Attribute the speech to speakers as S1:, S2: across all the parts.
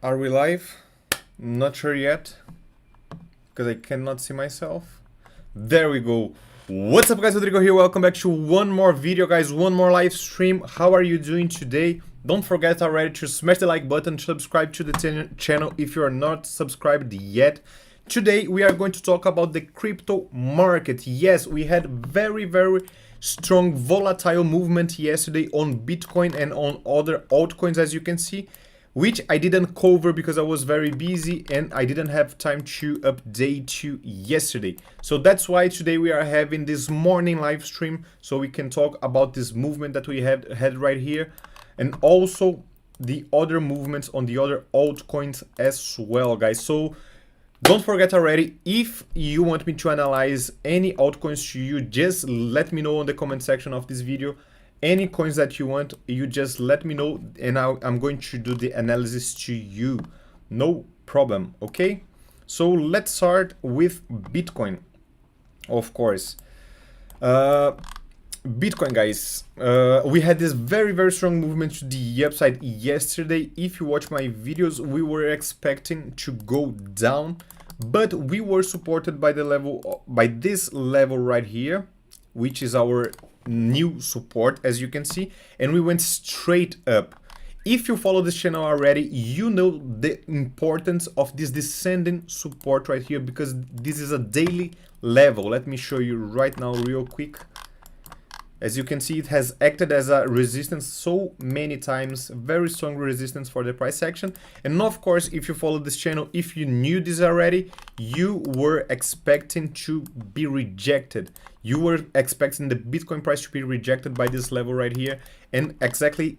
S1: Are we live? Not sure yet, because I cannot see myself. There we go. What's up guys, Rodrigo here, welcome back to one more video guys, one more live stream. How are you doing today? Don't forget already to smash the like button, subscribe to the channel if you are not subscribed yet. Today we are going to talk about the crypto market. Yes, we had very strong volatile movement yesterday on Bitcoin and on other altcoins, as you can see, which I didn't cover because I was very busy and I didn't have time to update you yesterday. So that's why today we are having this morning live stream, so we can talk about this movement that we had right here, and also the other movements on the other altcoins as well, guys. So don't forget already, if you want me to analyze any altcoins to you, just let me know in the comment section of this video. Any coins that you want, you just let me know and I'm going to do the analysis to you. No problem, okay? So let's start with Bitcoin, of course. Bitcoin, guys, we had this very strong movement to the upside yesterday. If you watch my videos, we were expecting to go down, but we were supported by the level, by this level right here, which is our new support, as you can see, and we went straight up. If you follow this channel already, you know the importance of this descending support right here, because this is a daily level. Let me show you right now real quick. As you can see, it has acted as a resistance so many times, very strong resistance for the price action. And of course, if you follow this channel, if you knew this already, you were expecting to be rejected. You were expecting the Bitcoin price to be rejected by this level right here. And exactly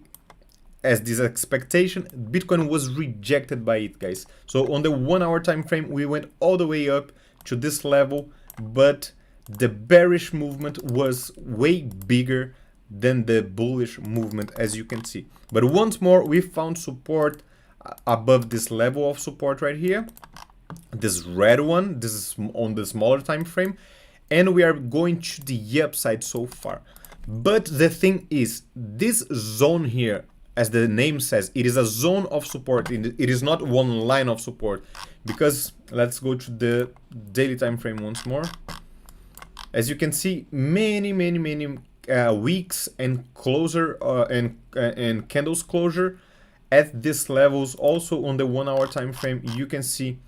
S1: as this expectation, Bitcoin was rejected by it, guys. So on the 1 hour time frame, we went all the way up to this level, but the bearish movement was way bigger than the bullish movement, as you can see. But once more, we found support above this level of support right here, this red one. This is on the smaller time frame, and we are going to the upside so far. But the thing is, this zone here, as the name says, it is a zone of support. It is not one line of support, because let's go to the daily time frame once more. As you can see, many weeks and closer and candles closure at these levels. Also on the 1 hour time frame, you can see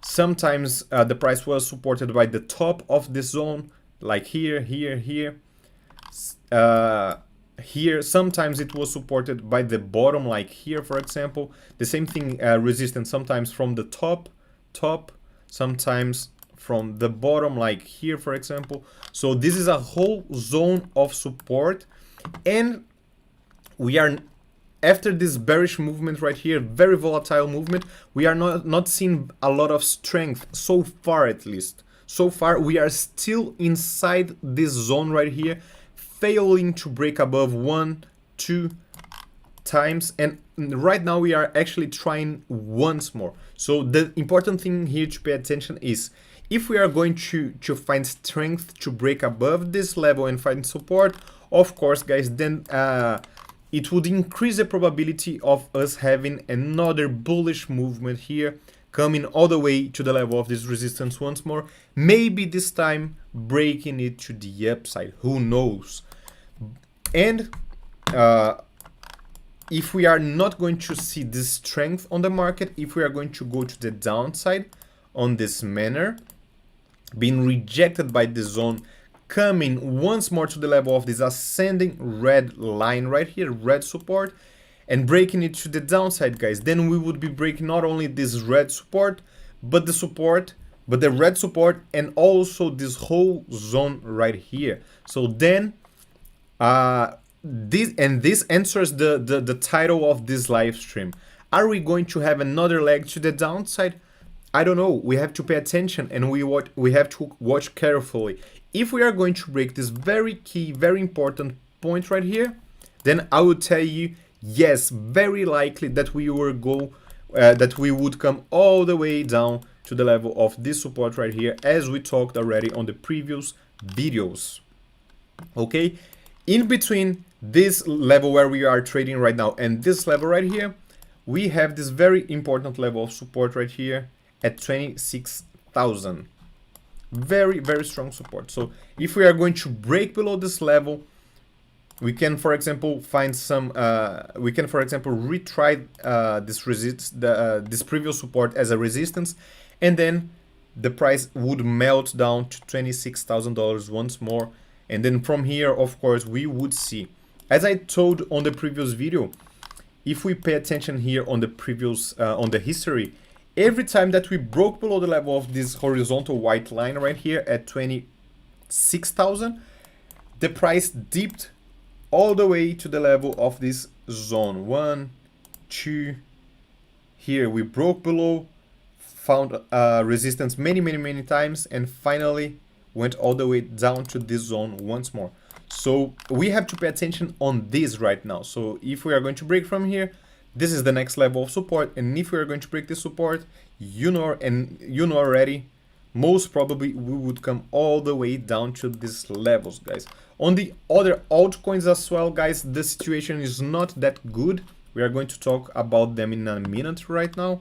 S1: sometimes the price was supported by the top of this zone, like here. Here, sometimes it was supported by the bottom, like here, for example. The same thing, resistance sometimes from the top, sometimes from the bottom, like here, for example. So this is a whole zone of support, and we are, after this bearish movement right here, very volatile movement, we are not seeing a lot of strength so far. At least so far we are still inside this zone right here, failing to break above 1-2 times, and right now we are actually trying once more. So the important thing here to pay attention is, if we are going to find strength to break above this level and find support, of course, guys, then it would increase the probability of us having another bullish movement here, coming all the way to the level of this resistance once more, maybe this time breaking it to the upside, who knows. And if we are not going to see this strength on the market, if we are going to go to the downside on this manner, being rejected by the zone, coming once more to the level of this ascending red line right here, red support, and breaking it to the downside, guys, then we would be breaking not only this red support, but the red support, and also this whole zone right here. So then this answers the title of this live stream. Are we going to have another leg to the downside? I don't know. We have to pay attention, and we have to watch carefully. If we are going to break this very key, very important point right here, then I would tell you, yes, very likely that we would come all the way down to the level of this support right here, as we talked already on the previous videos. Okay, in between this level where we are trading right now and this level right here, we have this very important level of support right here at 26,000. Very, very strong support. So if we are going to break below this level, we can, for example, find some. We can, for example, retry this previous support as a resistance, and then the price would melt down to $26,000 once more. And then from here, of course, we would see, as I told on the previous video, if we pay attention here on the previous on the history, every time that we broke below the level of this horizontal white line right here at 26,000, the price dipped all the way to the level of this zone 1, 2. Here we broke below, found resistance many times, and finally went all the way down to this zone once more. So we have to pay attention on this right now. So if we are going to break from here, this is the next level of support, and if we are going to break this support, you know already, most probably we would come all the way down to these levels, guys. On the other altcoins as well, guys, the situation is not that good. We are going to talk about them in a minute right now.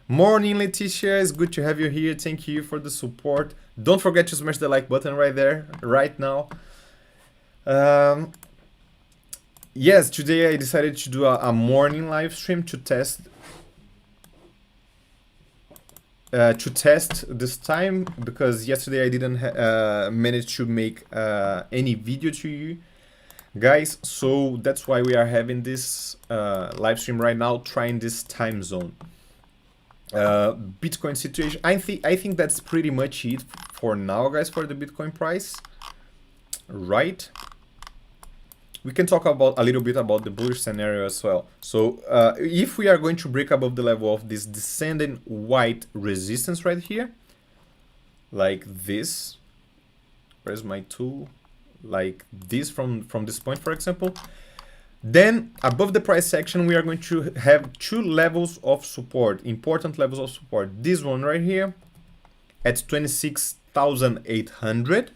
S1: Morning, Leticia, it's good to have you here. Thank you for the support. Don't forget to smash the like button right there, right now. Yes, today I decided to do a morning live stream to test this time, because yesterday I didn't manage to make any video to you guys, so that's why we are having this live stream right now, trying this time zone. Bitcoin situation, I think that's pretty much it for now, guys, for the Bitcoin price, right? We can talk about a little bit about the bullish scenario as well. So if we are going to break above the level of this descending white resistance right here, like this, where's my tool? Like this from this point, for example, then above the price section, we are going to have two levels of support, important levels of support. This one right here at 26,800,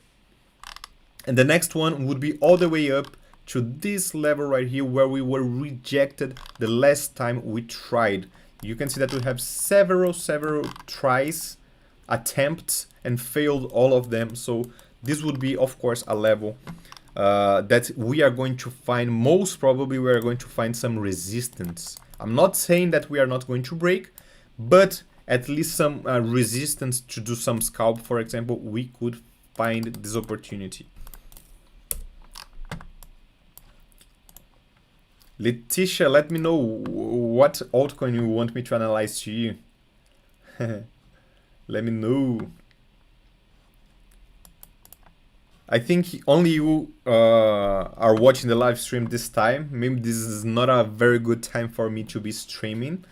S1: and the next one would be all the way up to this level right here where we were rejected the last time we tried. You can see that we have several tries, attempts, and failed all of them. So this would be, of course, a level that we are going to find. Most probably we are going to find some resistance. I'm not saying that we are not going to break, but at least some resistance to do some scalp, for example, we could find this opportunity. Leticia, let me know what altcoin you want me to analyze to you. Let me know. I think only you are watching the live stream this time. Maybe this is not a very good time for me to be streaming,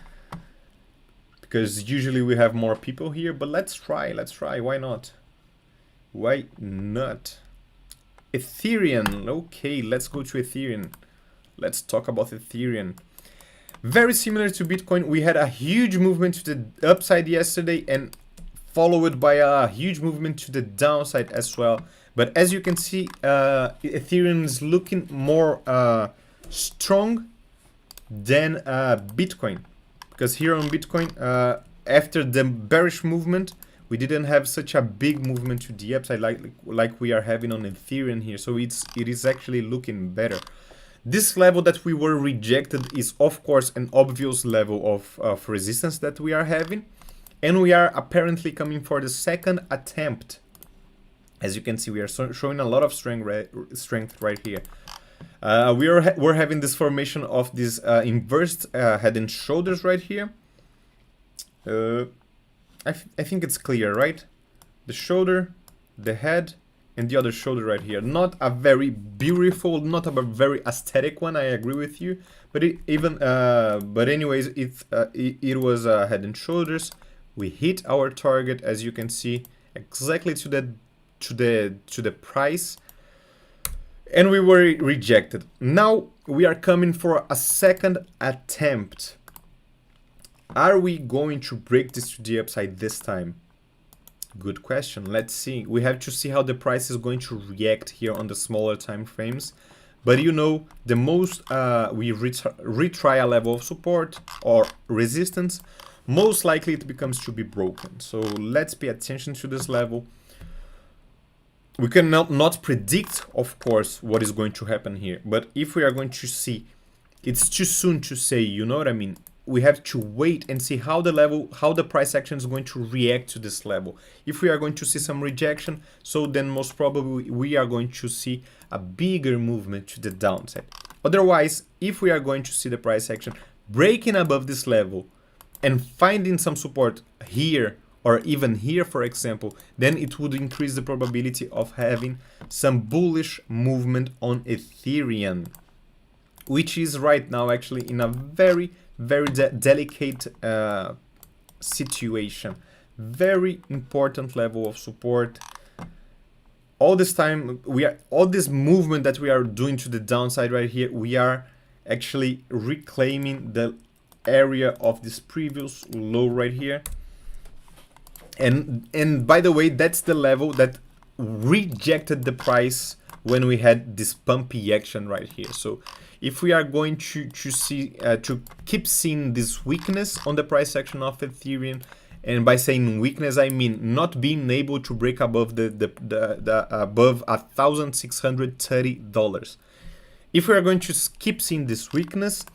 S1: because usually we have more people here, but let's try, why not? Why not? Ethereum, okay, let's go to Ethereum. Let's talk about Ethereum. Very similar to Bitcoin, we had a huge movement to the upside yesterday and followed by a huge movement to the downside as well. But as you can see, Ethereum is looking more strong than Bitcoin. Because here on Bitcoin, after the bearish movement, we didn't have such a big movement to the upside like we are having on Ethereum here. So it is actually looking better. This level that we were rejected is, of course, an obvious level of resistance that we are having. And we are apparently coming for the second attempt. As you can see, we are showing a lot of strength right here. We're having this formation of this inverted head and shoulders right here. I think it's clear, right? The shoulder, the head, and the other shoulder right here. Not a very beautiful, not a very aesthetic one, I agree with you. But but anyways, it was head and shoulders. We hit our target, as you can see, exactly to the price, and we were rejected. Now we are coming for a second attempt. Are we going to break this to the upside this time? Good question. Let's see. We have to see how the price is going to react here on the smaller time frames. But you know, the most we retry a level of support or resistance, most likely it becomes to be broken. So let's pay attention to this level. We cannot not predict, of course, what is going to happen here. But if we are going to see, it's too soon to say, you know what I mean? We have to wait and see how the price action is going to react to this level. If we are going to see some rejection, so then most probably we are going to see a bigger movement to the downside. Otherwise, if we are going to see the price action breaking above this level and finding some support here or even here, for example, then it would increase the probability of having some bullish movement on Ethereum, which is right now actually in a very delicate situation. Very important level of support. All this time, all this movement that we are doing to the downside right here, we are actually reclaiming the area of this previous low right here. And by the way, that's the level that rejected the price when we had this pumpy action right here. So if we are going to keep seeing this weakness on the price action of Ethereum, and by saying weakness I mean not being able to break above above $1,630. If we are going to keep seeing this weakness,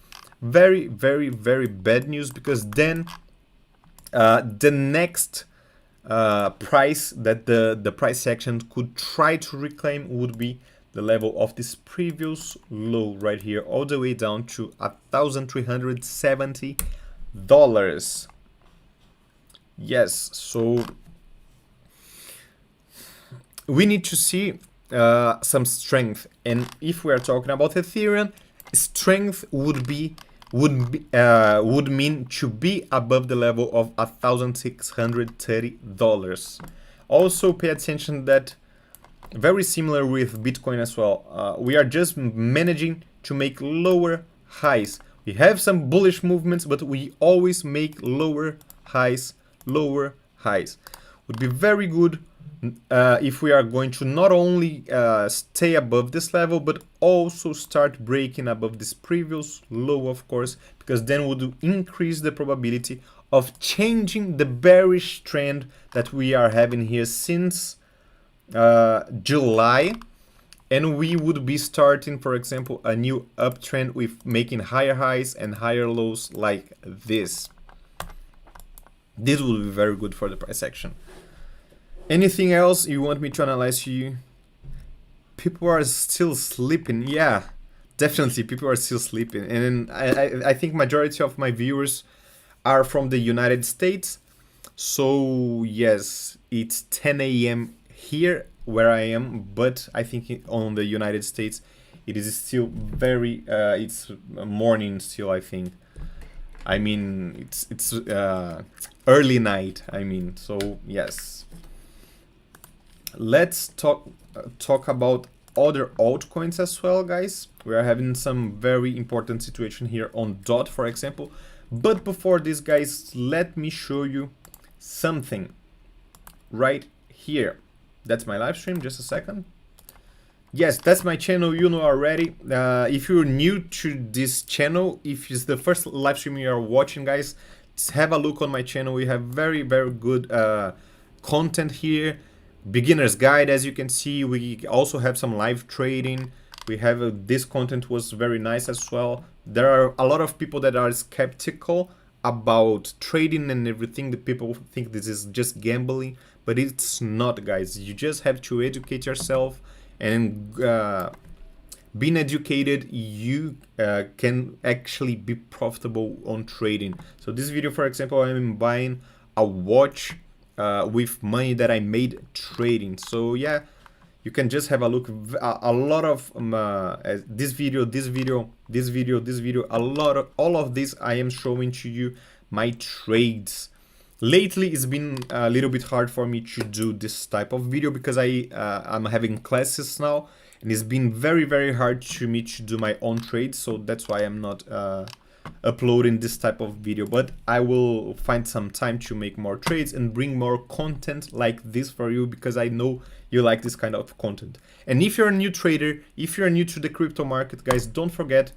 S1: very bad news, because then the next price that the price action could try to reclaim would be the level of this previous low right here, all the way down to $1,370. Yes, so we need to see some strength, and if we are talking about Ethereum, strength would mean to be above the level of $1,630. Also pay attention that very similar with Bitcoin as well, we are just managing to make lower highs. We have some bullish movements, but we always make lower highs. Would be very good if we are going to not only stay above this level, but also start breaking above this previous low, of course, because then would increase the probability of changing the bearish trend that we are having here since July, and we would be starting, for example, a new uptrend with making higher highs and higher lows like this. This will be very good for the price action. Anything else you want me to analyze to you? People are still sleeping. Yeah, definitely people are still sleeping. And I think majority of my viewers are from the United States. So yes, it's 10 a.m. here where I am, but I think on the United States it is still very it's morning still, I think. I mean, it's early night, I mean. So yes, let's talk about other altcoins as well, guys. We are having some very important situation here on DOT, for example. But before this, guys, let me show you something right here. That's my live stream. Just a second. Yes, that's my channel, you know already. If you're new to this channel, if it's the first live stream you are watching, guys, have a look on my channel. We have very good content here. Beginner's guide, as you can see. We also have some live trading. We have this content was very nice as well. There are a lot of people that are skeptical about trading and everything. The people think this is just gambling, but it's not, guys. You just have to educate yourself, and being educated, you can actually be profitable on trading. So this video, for example, I'm buying a watch with money that I made trading. So yeah, you can just have a look. A lot of this video, all of this I am showing to you my trades. Lately, it's been a little bit hard for me to do this type of video because I'm having classes now, and it's been very hard to me to do my own trades. So that's why I'm not uploading this type of video, but I will find some time to make more trades and bring more content like this for you, because I know you like this kind of content. And if you're a new trader, if you're new to the crypto market, guys, don't forget,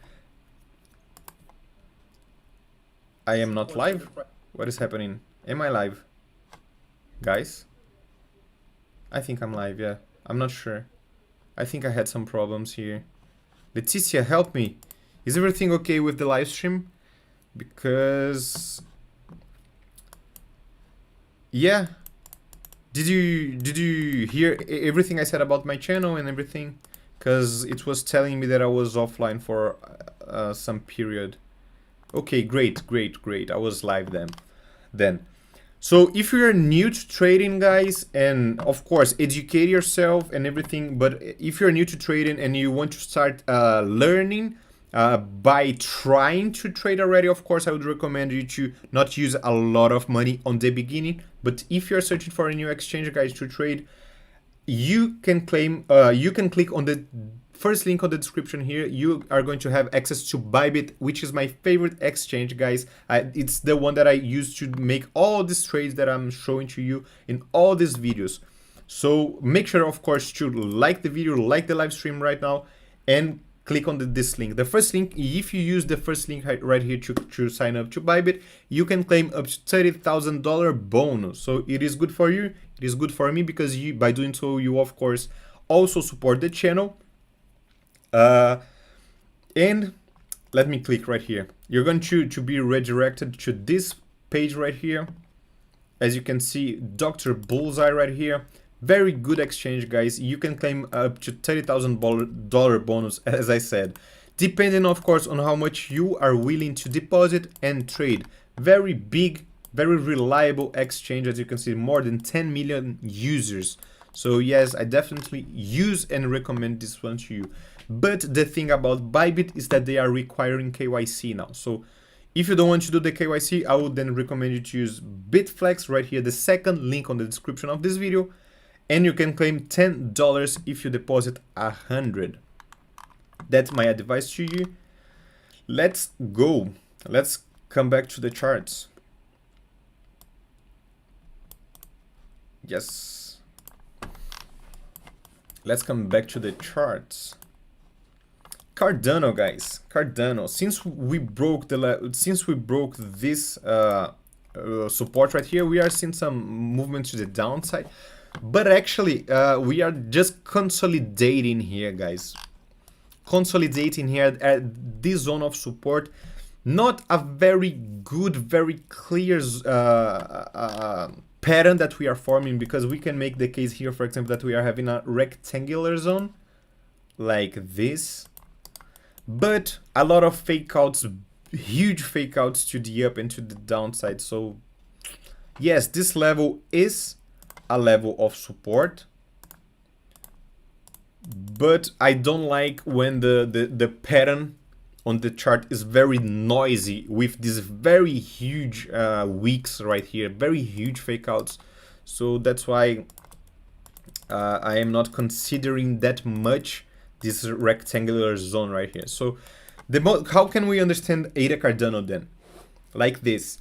S1: I am not live. What is happening? Am I live? Guys? I think I'm live, yeah. I'm not sure. I think I had some problems here. Leticia, help me. Is everything okay with the live stream? Because... yeah. Did you hear everything I said about my channel and everything? Because it was telling me that I was offline for some period. Okay, great. I was live then. So if you're new to trading, guys, and of course educate yourself and everything, but if you're new to trading and you want to start learning by trying to trade already, of course I would recommend you to not use a lot of money on the beginning. But if you're searching for a new exchange, guys, to trade, you can click on the first link on the description here. You are going to have access to Bybit, which is my favorite exchange, guys. It's the one that I use to make all these trades that I'm showing to you in all these videos. So make sure, of course, to like the video, like the live stream right now, and click on this link. The first link, if you use the first link right here to sign up to Bybit, you can claim up to $30,000 bonus. So it is good for you. It is good for me because by doing so, you of course also support the channel. And let me click right here. You're going to be redirected to this page right here. As you can see, Dr. Bullseye right here. Very good exchange, guys. You can claim up to $30,000 bonus, as I said, depending of course on how much you are willing to deposit and trade. Very big, very reliable exchange. As you can see, more than 10 million users. So yes, I definitely use and recommend this one to you. But the thing about Bybit is that they are requiring KYC now. So if you don't want to do the KYC, I would then recommend you to use Bitflex right here, the second link on the description of this video. And you can claim $10 if you deposit 100. That's my advice to you. Let's go. Let's come back to the charts. Yes. Let's come back to the charts. Cardano, guys. Cardano. Since we broke this support right here, we are seeing some movement to the downside. But actually, we are just consolidating here, guys. Consolidating here at this zone of support. Not a very good, very clear pattern that we are forming, because we can make the case here, for example, that we are having a rectangular zone like this. But a lot of fake outs, huge fake outs to the up and to the downside. So yes, this level is a level of support, but I don't like when the pattern on the chart is very noisy with these very huge wicks right here, very huge fake outs. So that's why I am not considering that much this rectangular zone right here. So how can we understand ADA Cardano then? Like this.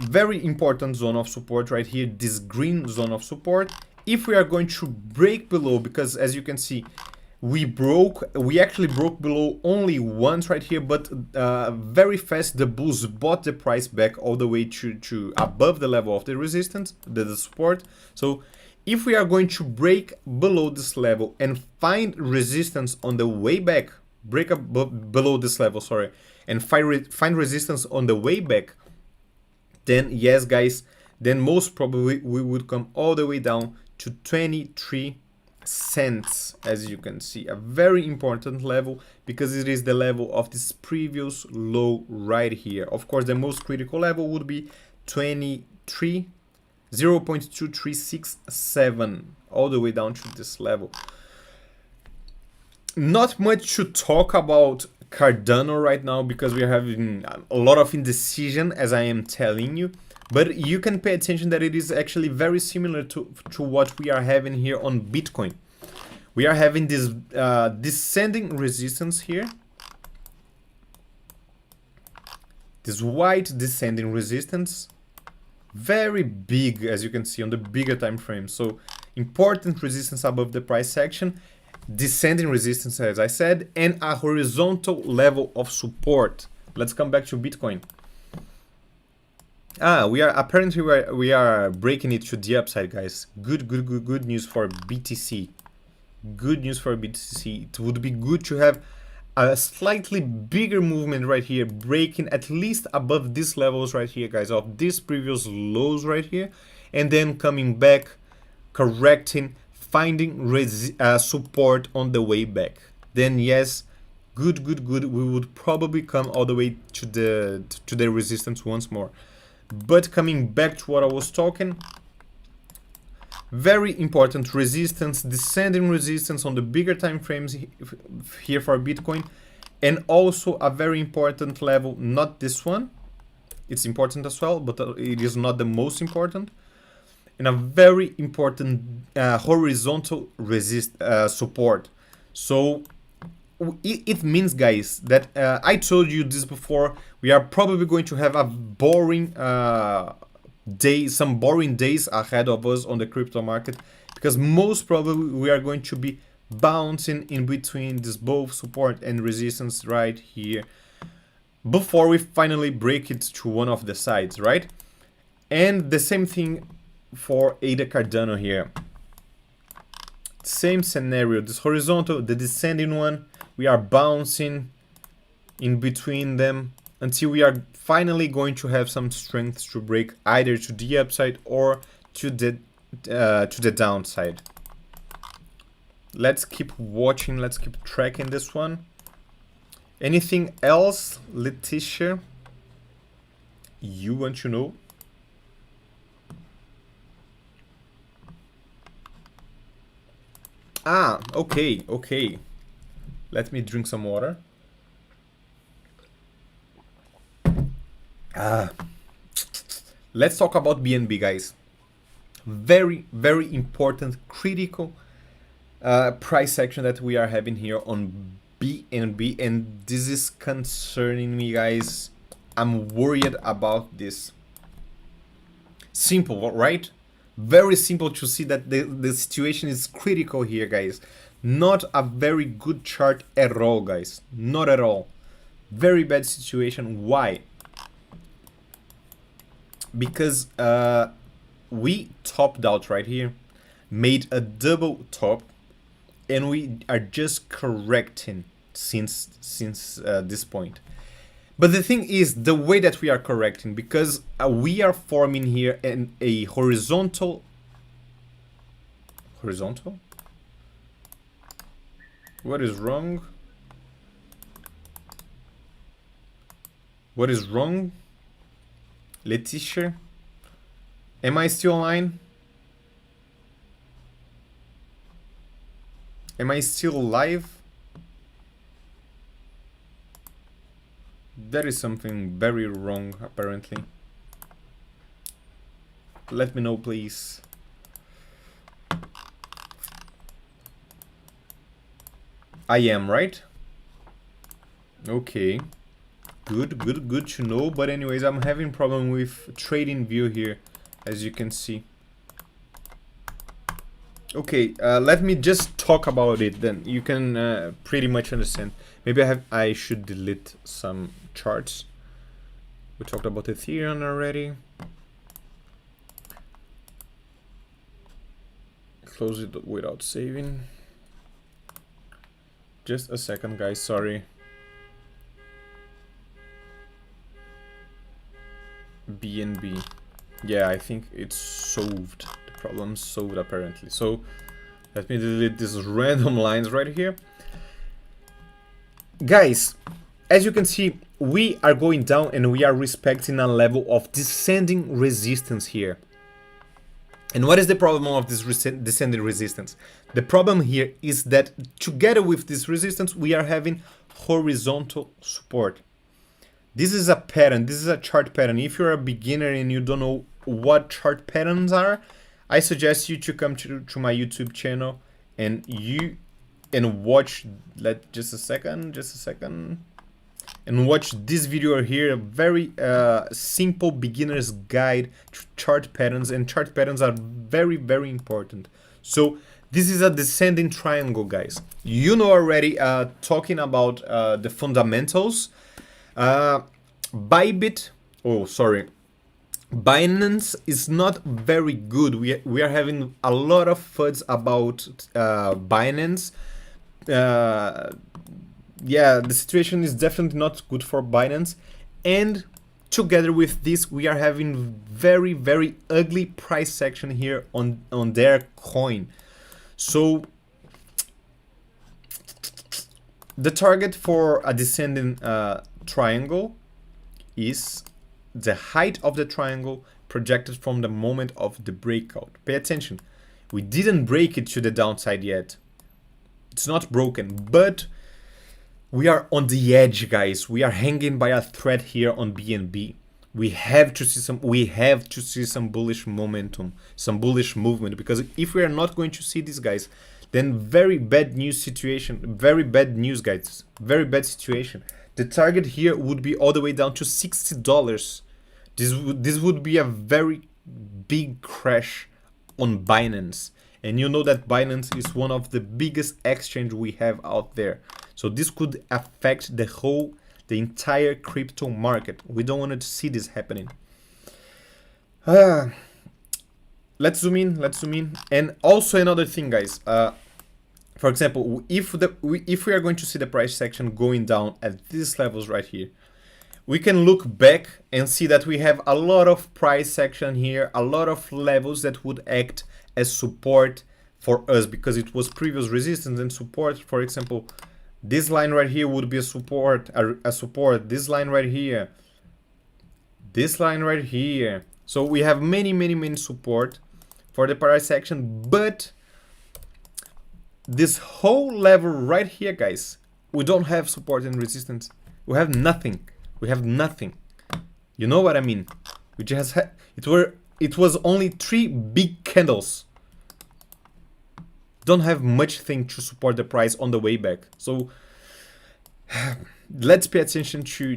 S1: Very important zone of support right here, this green zone of support. If we are going to break below, because as you can see, we actually broke below only once right here, but very fast the bulls bought the price back all the way to above the level of the resistance, the support. So if we are going to break below this level and find resistance on the way back, break up below this level, sorry, and find resistance on the way back, then yes, guys, then most probably we would come all the way down to 23 cents, as you can see. A very important level, because it is the level of this previous low right here. Of course, the most critical level would be 0.2367, all the way down to this level. Not much to talk about Cardano right now, because we are having a lot of indecision, as I am telling you. But you can pay attention that it is actually very similar to what we are having here on Bitcoin. We are having this descending resistance here. This white descending resistance. Very big, as you can see on the bigger time frame. So important resistance above the price action, descending resistance as I said, and a horizontal level of support. Let's come back to Bitcoin. We are breaking it to the upside, guys. Good news for BTC. Good news for BTC. It would be good to have a slightly bigger movement right here, breaking at least above these levels right here, guys, of these previous lows right here, and then coming back, correcting, finding support on the way back. Then yes, good. We would probably come all the way to the resistance once more. But coming back to what I was talking, very important resistance, descending resistance on the bigger time frames here for Bitcoin, and also a very important level, not this one, it's important as well, but it is not the most important, and a very important horizontal support. So it means, guys, that I told you this before, we are probably going to have a boring some boring days ahead of us on the crypto market, because most probably we are going to be bouncing in between this both support and resistance right here before we finally break it to one of the sides, right? And the same thing for ADA Cardano here. Same scenario, this horizontal, the descending one, we are bouncing in between them until we are finally going to have some strength to break either to the upside or to the downside. Let's keep watching, let's keep tracking this one. Anything else, Letitia, you want to know? Okay. Let me drink some water. Let's talk about BNB, guys. Very important, critical price action that we are having here on BNB, and this is concerning me, guys. I'm worried about this. Simple, right? Very simple to see that the situation is critical here, guys. Not a very good chart at all, guys. Not at all. Very bad situation. Why? Because we topped out right here, made a double top, and we are just correcting since this point. But the thing is, the way that we are correcting, because we are forming here a horizontal. What is wrong? What is wrong? Letitia? Am I still online? Am I still live? There is something very wrong, apparently. Let me know, please. I am, right? Okay. Good to know. But anyways, I'm having problem with trading view here, as you can see. Okay, let me just talk about it, then you can pretty much understand. Maybe I should delete some charts. We talked about Ethereum already. Close it without saving. Just a second, guys, sorry. BNB. Yeah, I think it's solved. The problem's solved, apparently. So let me delete these random lines right here. Guys, as you can see, we are going down and we are respecting a level of descending resistance here. And what is the problem of this descending resistance? The problem here is that together with this resistance, we are having horizontal support. This is a pattern, this is a chart pattern. If you're a beginner and you don't know what chart patterns are, I suggest you to come to my YouTube channel and watch, just a second, and watch this video here, a very simple beginner's guide to chart patterns, and chart patterns are very important. So this is a descending triangle, guys. You know already, talking about the fundamentals. Bybit, oh sorry, Binance is not very good. We are having a lot of FUDs about Binance. Yeah, the situation is definitely not good for Binance, and together with this, we are having very ugly price action here on their coin. So the target for a descending triangle is the height of the triangle projected from the moment of the breakout. Pay attention. We didn't break it to the downside yet. It's not broken, but we are on the edge, guys. We are hanging by a thread here on BNB. We have to see some bullish momentum, some bullish movement, because if we are not going to see this, guys, then very bad news situation, very bad news, guys, very bad situation. The target here would be all the way down to $60. This would be a very big crash on Binance. And you know that Binance is one of the biggest exchange we have out there. So this could affect the entire crypto market. We don't want to see this happening. Let's zoom in. And also another thing, guys. For example, if we are going to see the price action going down at these levels right here, we can look back and see that we have a lot of price action here, a lot of levels that would act as support for us because it was previous resistance and support. For example, this line right here would be a support, this line right here, this line right here. So we have many support for the price action, but this whole level right here, guys, we don't have support and resistance. We have nothing. We have nothing. You know what I mean? We just had it was only 3 big candles. Don't have much thing to support the price on the way back. So let's pay attention to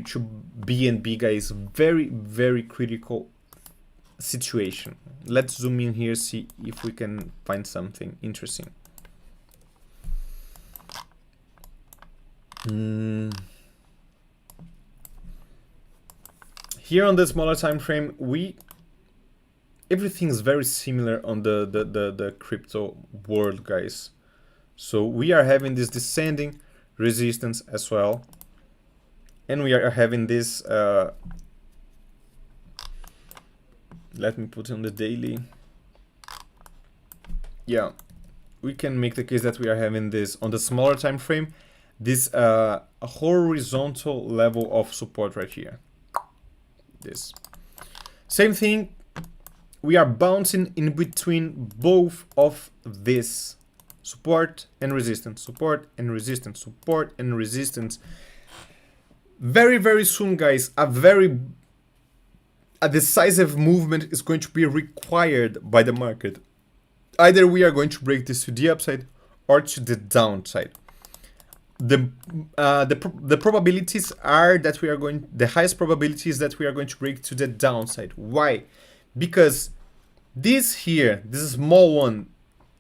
S1: BNB, guys. Very critical situation. Let's zoom in here, see if we can find something interesting. Here on the smaller time frame, everything is very similar on the crypto world, guys. So we are having this descending resistance as well, and we are having this let me put on the daily. Yeah, we can make the case that we are having this on the smaller time frame, this horizontal level of support right here. This same thing, we are bouncing in between both of this support and resistance, support and resistance, support and resistance. Very soon, guys, a decisive movement is going to be required by the market. Either we are going to break this to the upside or to the downside. The probabilities are that the highest probability is that we are going to break to the downside. Why? Because this here, this small one,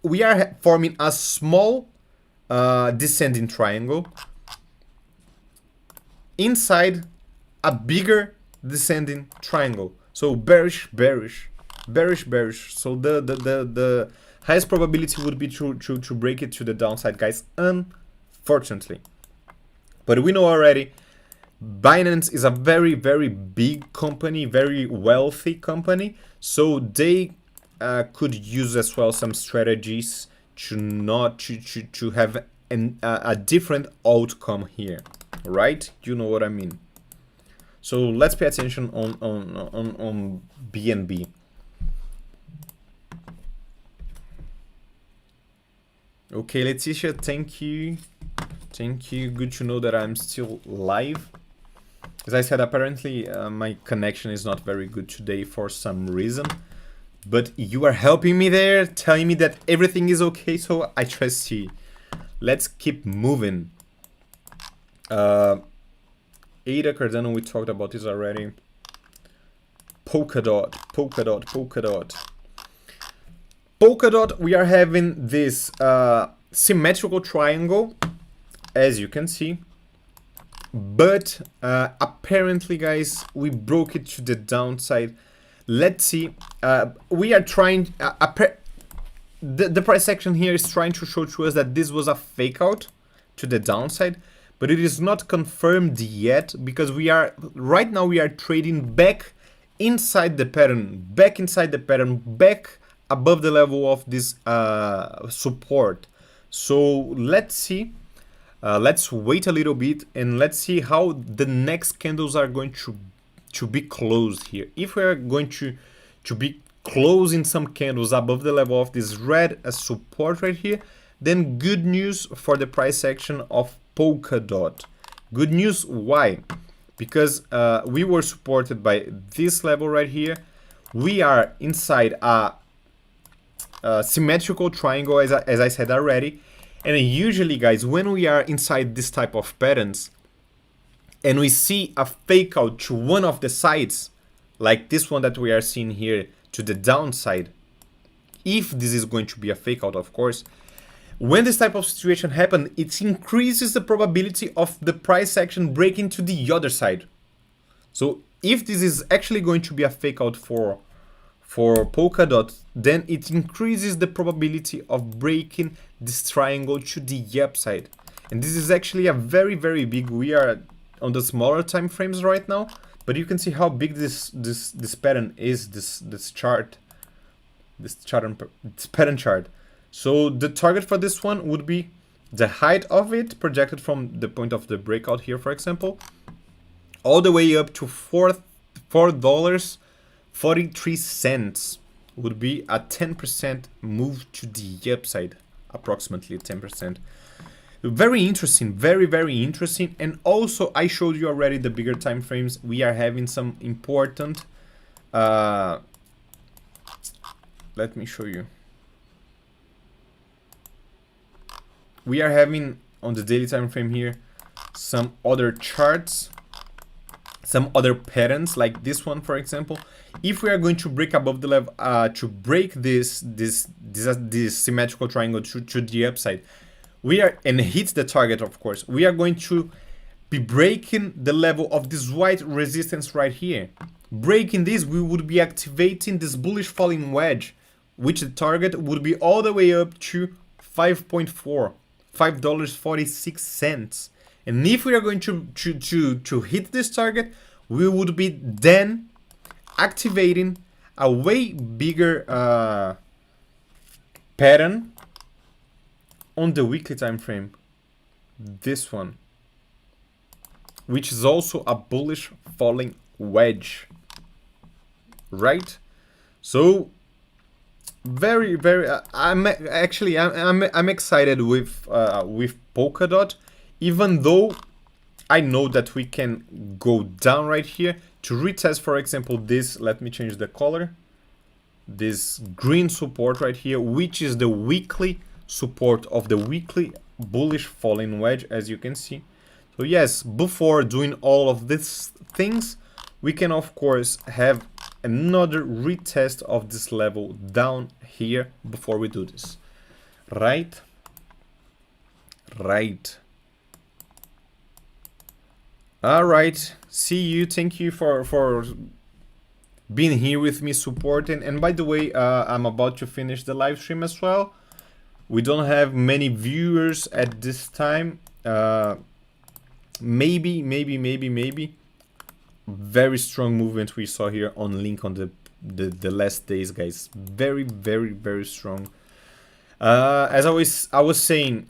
S1: we are forming a small descending triangle inside a bigger descending triangle. So bearish. So the highest probability would be to break it to the downside, guys, unfortunately. But we know already Binance is a very big company, very wealthy company, so they could use as well some strategies to have a different outcome here, right? You know what I mean. So let's pay attention on BNB. Okay, Leticia, thank you. Good to know that I'm still live. As I said, apparently my connection is not very good today for some reason, but you are helping me there, telling me that everything is okay, so I trust you. Let's keep moving. Ada Cardano, we talked about this already. Polkadot. Polkadot, we are having this symmetrical triangle, as you can see. But apparently, guys, we broke it to the downside. Let's see. We are trying... the price action here is trying to show to us that this was a fake out to the downside. But it is not confirmed yet, because right now we are trading back inside the pattern. Back above the level of this support. So let's see. Let's wait a little bit and let's see how the next candles are going to be closed here. If we are going to be closing some candles above the level of this red support right here, then good news for the price action of Polkadot. Good news, why? Because we were supported by this level right here. We are inside a symmetrical triangle, as I said already. And usually, guys, when we are inside this type of patterns and we see a fake out to one of the sides, like this one that we are seeing here to the downside, if this is going to be a fake out, of course, when this type of situation happens, it increases the probability of the price action breaking to the other side. So if this is actually going to be a fake out for Polkadot, then it increases the probability of breaking this triangle to the upside. And this is actually a very, very big. We are on the smaller time frames right now, but you can see how big this pattern is, this pattern chart. So the target for this one would be the height of it projected from the point of the breakout here, for example, all the way up to $4.43 would be a 10% move to the upside, approximately 10%. Very interesting, very, very interesting. And also, I showed you already the bigger time frames. We are having some important. Let me show you. We are having on the daily time frame here some other charts, some other patterns like this one, for example. If we are going to break above the level, to break this symmetrical triangle to the upside, and hit the target, of course, we are going to be breaking the level of this white resistance right here. Breaking this, we would be activating this bullish falling wedge, which the target would be all the way up to $5.46. And if we are going to hit this target, we would be then activating a way bigger pattern on the weekly time frame. This one, which is also a bullish falling wedge, right? So very, very. I'm excited with Polkadot, even though I know that we can go down right here to retest, for example, this. Let me change the color. This green support right here, which is the weekly support of the weekly bullish falling wedge, as you can see. So yes, before doing all of these things, we can of course have another retest of this level down here before we do this. Right. All right, see you. Thank you for being here with me, supporting. And by the way, I'm about to finish the live stream as well. We don't have many viewers at this time. Maybe. Very strong movement we saw here on Link on the last days, guys. Very strong. As I was saying,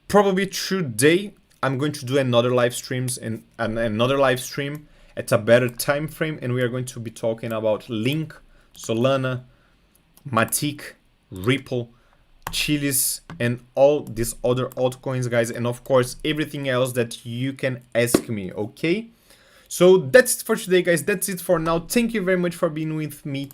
S1: probably today I'm going to do another live streams and another live stream at a better time frame, and we are going to be talking about Link, Solana, Matic, Ripple, Chilis, and all these other altcoins, guys, and of course everything else that you can ask me. Okay, so that's it for today, guys. That's it for now. Thank you very much for being with me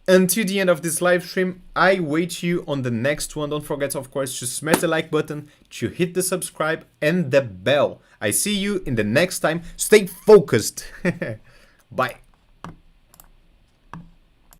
S1: until the end of this live stream. I wait you on the next one. Don't forget, of course, to smash the like button, to hit the subscribe and the bell. I see you in the next time. Stay focused. Bye.